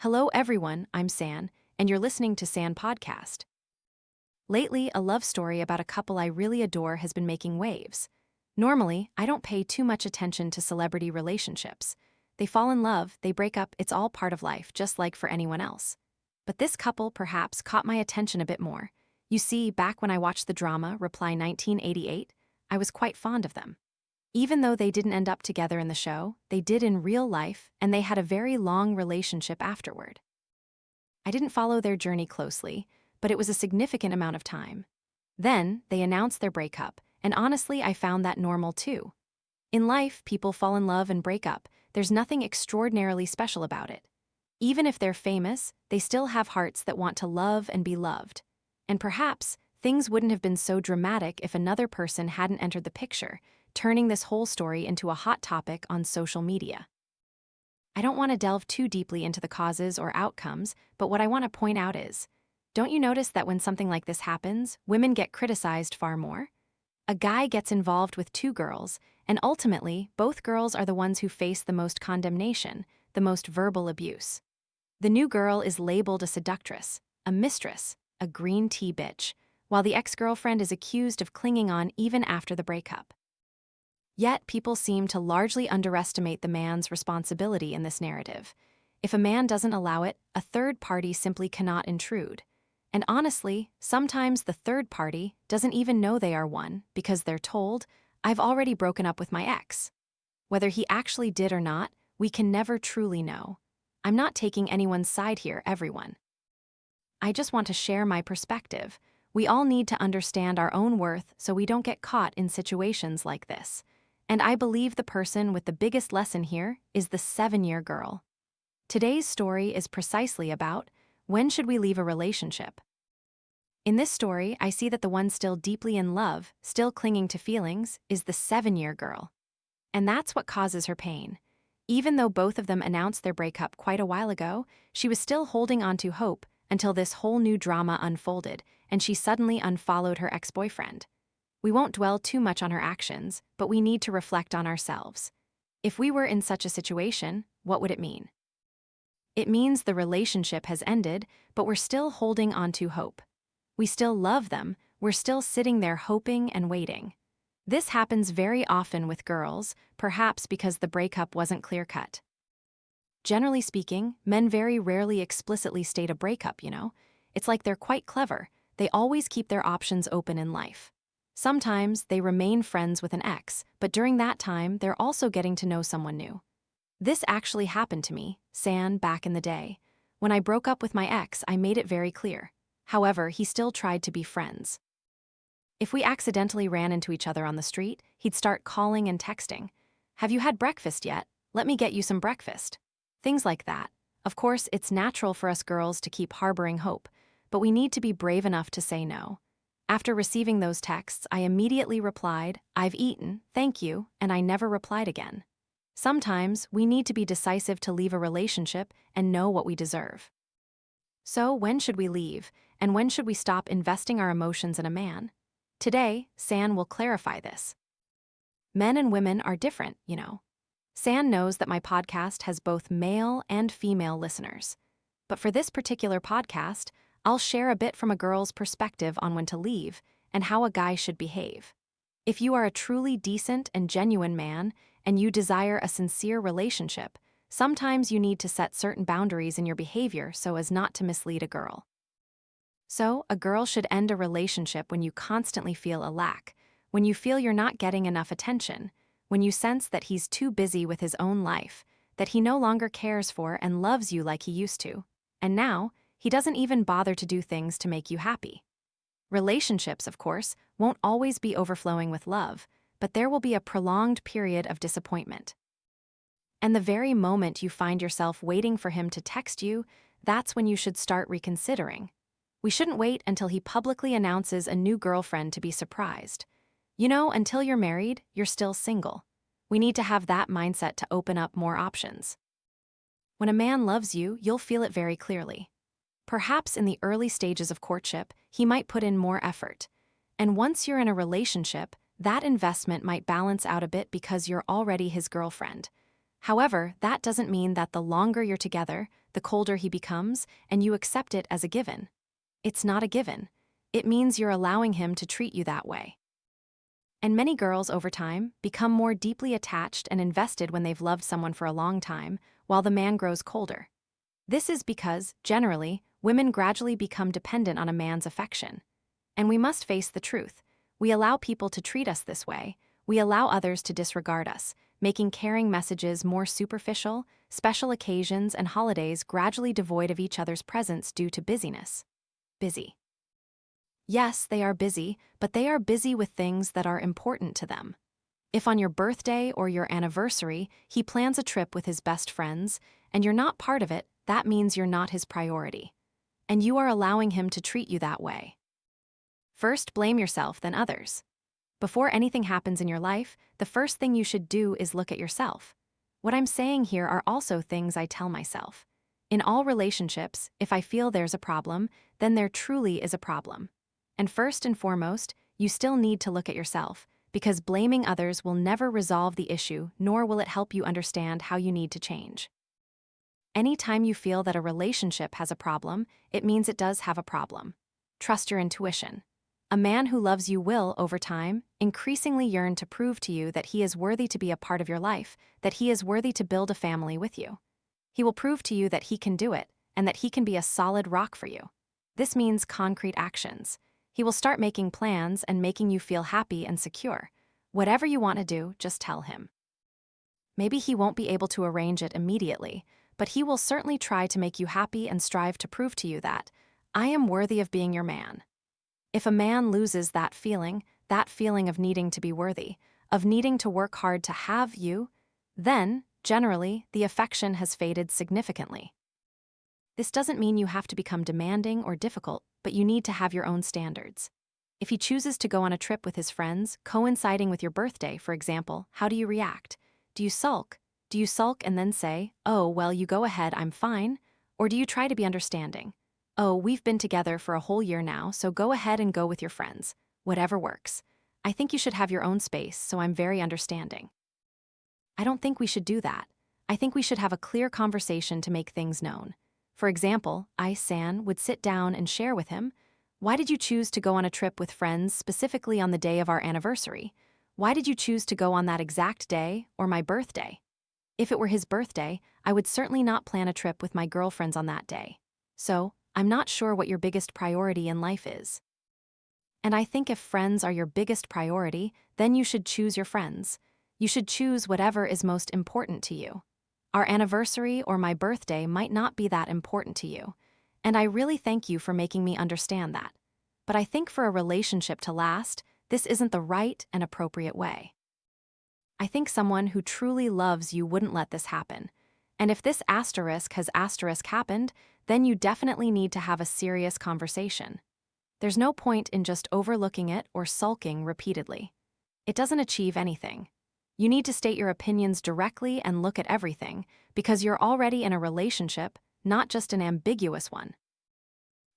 Hello everyone, I'm San, and you're listening to San Podcast. Lately, a love story about a couple I really adore has been making waves. Normally, I don't pay too much attention to celebrity relationships. They fall in love, they break up, it's all part of life, just like for anyone else. But this couple perhaps caught my attention a bit more. You see, back when I watched the drama Reply 1988, I was quite fond of them. Even though they didn't end up together in the show, they did in real life, and they had a very long relationship afterward. I didn't follow their journey closely, but it was a significant amount of time. Then, they announced their breakup, and honestly, I found that normal too. In life, people fall in love and break up. There's nothing extraordinarily special about it. Even if they're famous, they still have hearts that want to love and be loved. And perhaps, things wouldn't have been so dramatic if another person hadn't entered the picture, turning this whole story into a hot topic on social media. I don't want to delve too deeply into the causes or outcomes, but what I want to point out is, don't you notice that when something like this happens, women get criticized far more? A guy gets involved with two girls, and ultimately, both girls are the ones who face the most condemnation, the most verbal abuse. The new girl is labeled a seductress, a mistress, a green tea bitch, while the ex-girlfriend is accused of clinging on even after the breakup. Yet, people seem to largely underestimate the man's responsibility in this narrative. If a man doesn't allow it, a third party simply cannot intrude. And honestly, sometimes the third party doesn't even know they are one because they're told, "I've already broken up with my ex." Whether he actually did or not, we can never truly know. I'm not taking anyone's side here, everyone. I just want to share my perspective. We all need to understand our own worth so we don't get caught in situations like this. And I believe the person with the biggest lesson here is the 7-year girl. Today's story is precisely about, when should we leave a relationship? In this story, I see that the one still deeply in love, still clinging to feelings, is the 7-year girl. And that's what causes her pain. Even though both of them announced their breakup quite a while ago, she was still holding on to hope until this whole new drama unfolded, and she suddenly unfollowed her ex-boyfriend. We won't dwell too much on her actions, but we need to reflect on ourselves. If we were in such a situation, what would it mean? It means the relationship has ended, but we're still holding on to hope. We still love them, we're still sitting there hoping and waiting. This happens very often with girls, perhaps because the breakup wasn't clear-cut. Generally speaking, men very rarely explicitly state a breakup, It's like they're quite clever. They always keep their options open in life. Sometimes they remain friends with an ex, but during that time, they're also getting to know someone new. This actually happened to me, San, back in the day. When I broke up with my ex, I made it very clear. However, he still tried to be friends. If we accidentally ran into each other on the street, he'd start calling and texting. "Have you had breakfast yet? Let me get you some breakfast." Things like that. Of course, it's natural for us girls to keep harboring hope, but we need to be brave enough to say no. After receiving those texts, I immediately replied, "I've eaten, thank you," and I never replied again. Sometimes, we need to be decisive to leave a relationship and know what we deserve. So, when should we leave, and when should we stop investing our emotions in a man? Today, San will clarify this. Men and women are different, San knows that my podcast has both male and female listeners. But for this particular podcast, I'll share a bit from a girl's perspective on when to leave and how a guy should behave. If you are a truly decent and genuine man and you desire a sincere relationship, sometimes you need to set certain boundaries in your behavior so as not to mislead a girl. So, a girl should end a relationship when you constantly feel a lack, when you feel you're not getting enough attention, when you sense that he's too busy with his own life, that he no longer cares for and loves you like he used to, and now, he doesn't even bother to do things to make you happy. Relationships, of course, won't always be overflowing with love, but there will be a prolonged period of disappointment. And the very moment you find yourself waiting for him to text you, that's when you should start reconsidering. We shouldn't wait until he publicly announces a new girlfriend to be surprised. Until you're married, you're still single. We need to have that mindset to open up more options. When a man loves you, you'll feel it very clearly. Perhaps in the early stages of courtship, he might put in more effort. And once you're in a relationship, that investment might balance out a bit because you're already his girlfriend. However, that doesn't mean that the longer you're together, the colder he becomes, and you accept it as a given. It's not a given. It means you're allowing him to treat you that way. And many girls, over time, become more deeply attached and invested when they've loved someone for a long time, while the man grows colder. This is because, generally, women gradually become dependent on a man's affection. And we must face the truth. We allow people to treat us this way. We allow others to disregard us, making caring messages more superficial, special occasions and holidays gradually devoid of each other's presence due to busyness. Busy. Yes, they are busy, but they are busy with things that are important to them. If on your birthday or your anniversary he plans a trip with his best friends, and you're not part of it, that means you're not his priority. And you are allowing him to treat you that way. First, blame yourself, then others. Before anything happens in your life, the first thing you should do is look at yourself. What I'm saying here are also things I tell myself. In all relationships, if I feel there's a problem, then there truly is a problem. And first and foremost, you still need to look at yourself, because blaming others will never resolve the issue, nor will it help you understand how you need to change. Anytime you feel that a relationship has a problem, it means it does have a problem. Trust your intuition. A man who loves you will, over time, increasingly yearn to prove to you that he is worthy to be a part of your life, that he is worthy to build a family with you. He will prove to you that he can do it, and that he can be a solid rock for you. This means concrete actions. He will start making plans and making you feel happy and secure. Whatever you want to do, just tell him. Maybe he won't be able to arrange it immediately, but he will certainly try to make you happy and strive to prove to you that, I am worthy of being your man. If a man loses that feeling of needing to be worthy, of needing to work hard to have you, then, generally, the affection has faded significantly. This doesn't mean you have to become demanding or difficult, but you need to have your own standards. If he chooses to go on a trip with his friends, coinciding with your birthday, for example, how do you react? Do you sulk? Do you sulk and then say, oh, well, you go ahead, I'm fine? Or do you try to be understanding? Oh, we've been together for a whole year now, so go ahead and go with your friends. Whatever works. I think you should have your own space, so I'm very understanding. I don't think we should do that. I think we should have a clear conversation to make things known. For example, I, San, would sit down and share with him, why did you choose to go on a trip with friends specifically on the day of our anniversary? Why did you choose to go on that exact day or my birthday? If it were his birthday, I would certainly not plan a trip with my girlfriends on that day. So, I'm not sure what your biggest priority in life is. And I think if friends are your biggest priority, then you should choose your friends. You should choose whatever is most important to you. Our anniversary or my birthday might not be that important to you, and I really thank you for making me understand that. But I think for a relationship to last, this isn't the right and appropriate way. I think someone who truly loves you wouldn't let this happen. And if this asterisk has asterisk happened, then you definitely need to have a serious conversation. There's no point in just overlooking it or sulking repeatedly. It doesn't achieve anything. You need to state your opinions directly and look at everything, because you're already in a relationship, not just an ambiguous one.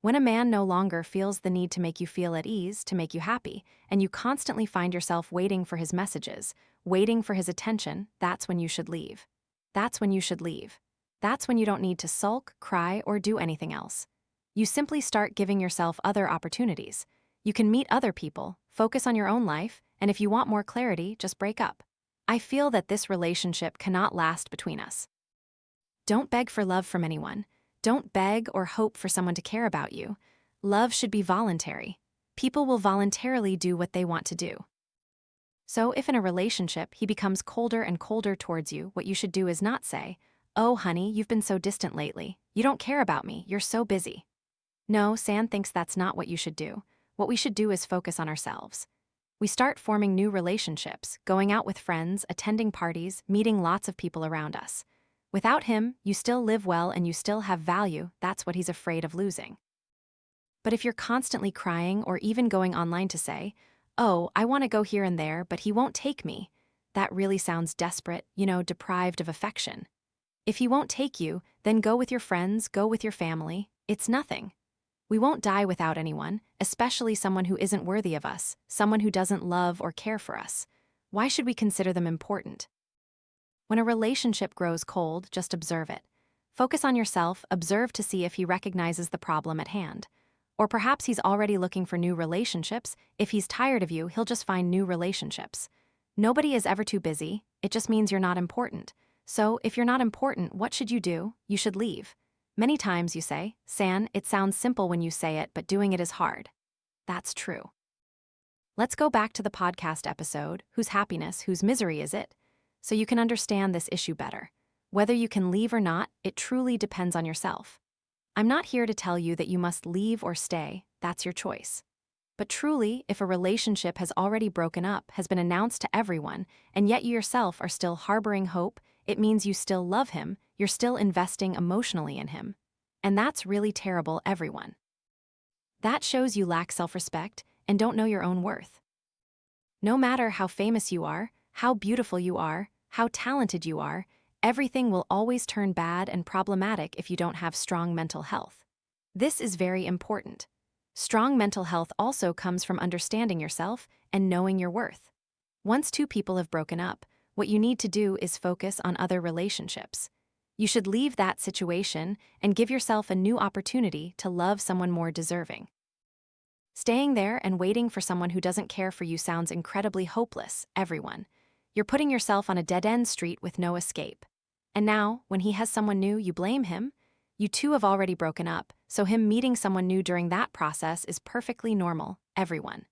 When a man no longer feels the need to make you feel at ease, to make you happy, and you constantly find yourself waiting for his messages, waiting for his attention, that's when you should leave. That's when you should leave. That's when you don't need to sulk, cry, or do anything else. You simply start giving yourself other opportunities. You can meet other people, focus on your own life, and if you want more clarity, just break up. I feel that this relationship cannot last between us. Don't beg for love from anyone. Don't beg or hope for someone to care about you. Love should be voluntary. People will voluntarily do what they want to do. So if in a relationship he becomes colder and colder towards you, what you should do is not say, oh, honey, you've been so distant lately. You don't care about me. You're so busy. No, San thinks that's not what you should do. What we should do is focus on ourselves. We start forming new relationships, going out with friends, attending parties, meeting lots of people around us. Without him, you still live well and you still have value. That's what he's afraid of losing. But if you're constantly crying or even going online to say, oh, I want to go here and there, but he won't take me, that really sounds desperate, deprived of affection. If he won't take you, then go with your friends, go with your family. It's nothing. We won't die without anyone, especially someone who isn't worthy of us, someone who doesn't love or care for us. Why should we consider them important? When a relationship grows cold, just observe it. Focus on yourself, observe to see if he recognizes the problem at hand. Or perhaps he's already looking for new relationships. If he's tired of you, he'll just find new relationships. Nobody is ever too busy, it just means you're not important. So, if you're not important, what should you do? You should leave. Many times you say, San, it sounds simple when you say it, but doing it is hard. That's true. Let's go back to the podcast episode, Whose Happiness, Whose Misery Is It? So you can understand this issue better. Whether you can leave or not, it truly depends on yourself. I'm not here to tell you that you must leave or stay, that's your choice. But truly, if a relationship has already broken up, has been announced to everyone, and yet you yourself are still harboring hope, it means you still love him, you're still investing emotionally in him. And that's really terrible, everyone. That shows you lack self-respect and don't know your own worth. No matter how famous you are, how beautiful you are, how talented you are, everything will always turn bad and problematic if you don't have strong mental health. This is very important. Strong mental health also comes from understanding yourself and knowing your worth. Once two people have broken up, what you need to do is focus on other relationships. You should leave that situation and give yourself a new opportunity to love someone more deserving. Staying there and waiting for someone who doesn't care for you sounds incredibly hopeless, everyone. You're putting yourself on a dead-end street with no escape. And now, when he has someone new, you blame him? You two have already broken up, so him meeting someone new during that process is perfectly normal, everyone.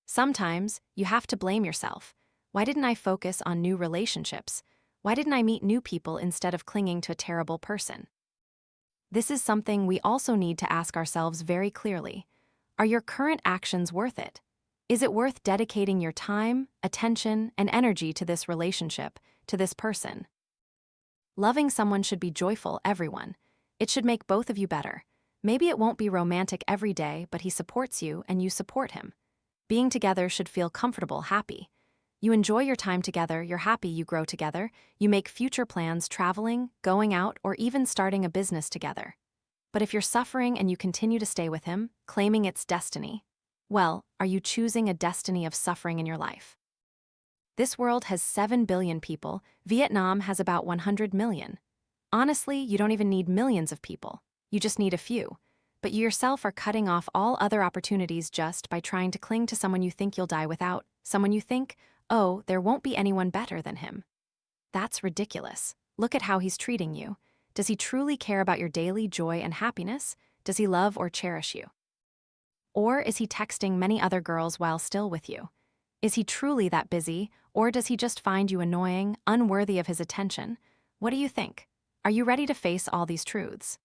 Sometimes, you have to blame yourself. Why didn't I focus on new relationships? Why didn't I meet new people instead of clinging to a terrible person? This is something we also need to ask ourselves very clearly. Are your current actions worth it? Is it worth dedicating your time, attention, and energy to this relationship, to this person? Loving someone should be joyful, everyone. It should make both of you better. Maybe it won't be romantic every day, but he supports you and you support him. Being together should feel comfortable, happy. You enjoy your time together, you're happy you grow together, you make future plans traveling, going out, or even starting a business together. But if you're suffering and you continue to stay with him, claiming it's destiny, well, are you choosing a destiny of suffering in your life? This world has 7 billion people, Vietnam has about 100 million. Honestly, you don't even need millions of people, you just need a few. But you yourself are cutting off all other opportunities just by trying to cling to someone you think you'll die without, someone you think, oh, there won't be anyone better than him. That's ridiculous. Look at how he's treating you. Does he truly care about your daily joy and happiness? Does he love or cherish you? Or is he texting many other girls while still with you? Is he truly that busy, or does he just find you annoying, unworthy of his attention? What do you think? Are you ready to face all these truths?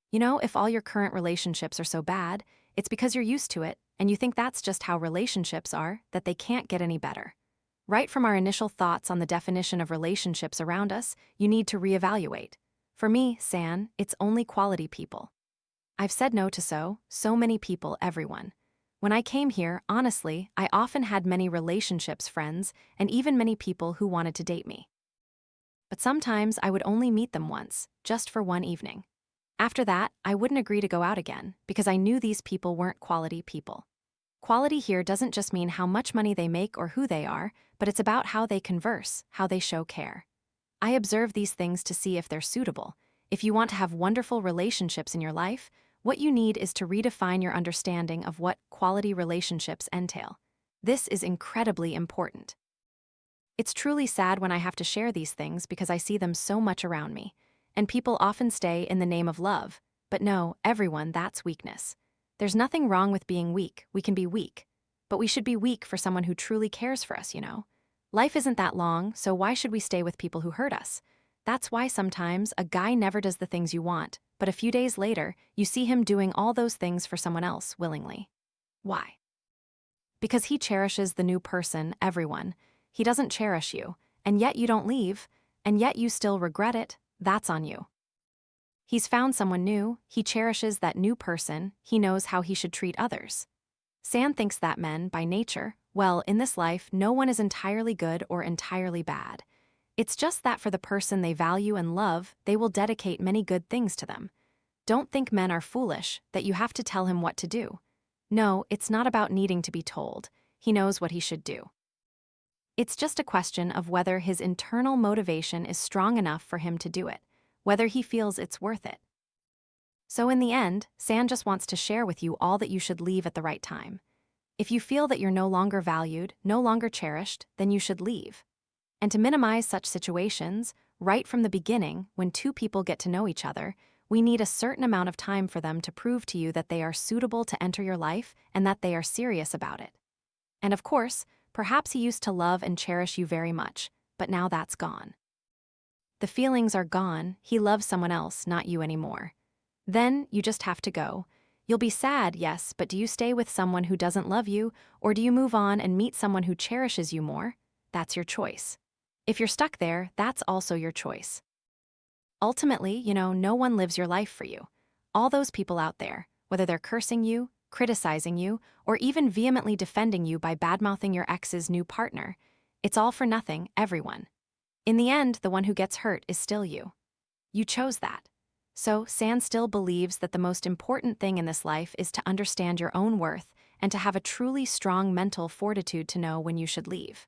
You know, if all your current relationships are so bad, it's because you're used to it, and you think that's just how relationships are, that they can't get any better. Right from our initial thoughts on the definition of relationships around us, you need to reevaluate. For me, San, it's only quality people. I've said no to so many people, everyone. When I came here, honestly, I often had many relationships, friends, and even many people who wanted to date me. But sometimes I would only meet them once, just for one evening. After that, I wouldn't agree to go out again, because I knew these people weren't quality people. Quality here doesn't just mean how much money they make or who they are, but it's about how they converse, how they show care. I observe these things to see if they're suitable. If you want to have wonderful relationships in your life, what you need is to redefine your understanding of what quality relationships entail. This is incredibly important. It's truly sad when I have to share these things because I see them so much around me. And people often stay in the name of love. But no, everyone, that's weakness. There's nothing wrong with being weak. We can be weak. But we should be weak for someone who truly cares for us, you know? Life isn't that long, so why should we stay with people who hurt us? That's why sometimes a guy never does the things you want, but a few days later, you see him doing all those things for someone else willingly. Why? Because he cherishes the new person, everyone. He doesn't cherish you, and yet you don't leave, and yet you still regret it. That's on you. He's found someone new, he cherishes that new person, he knows how he should treat others. San thinks that men, by nature, well, in this life, no one is entirely good or entirely bad. It's just that for the person they value and love, they will dedicate many good things to them. Don't think men are foolish, that you have to tell him what to do. No, it's not about needing to be told. He knows what he should do. It's just a question of whether his internal motivation is strong enough for him to do it, whether he feels it's worth it. So in the end, San just wants to share with you all that you should leave at the right time. If you feel that you're no longer valued, no longer cherished, then you should leave. And to minimize such situations, right from the beginning, when two people get to know each other, we need a certain amount of time for them to prove to you that they are suitable to enter your life and that they are serious about it. And of course, perhaps he used to love and cherish you very much, but now that's gone. The feelings are gone, he loves someone else, not you anymore. Then you just have to go. You'll be sad, yes, but do you stay with someone who doesn't love you, or do you move on and meet someone who cherishes you more? That's your choice. If you're stuck there, that's also your choice. Ultimately, no one lives your life for you. All those people out there, whether they're cursing you, criticizing you, or even vehemently defending you by badmouthing your ex's new partner, it's all for nothing, everyone. In the end, the one who gets hurt is still you. You chose that. So, San still believes that the most important thing in this life is to understand your own worth and to have a truly strong mental fortitude to know when you should leave.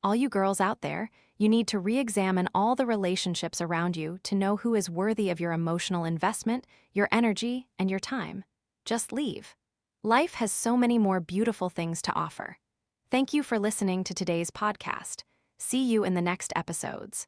All you girls out there, you need to re-examine all the relationships around you to know who is worthy of your emotional investment, your energy, and your time. Just leave. Life has so many more beautiful things to offer. Thank you for listening to today's podcast. See you in the next episodes.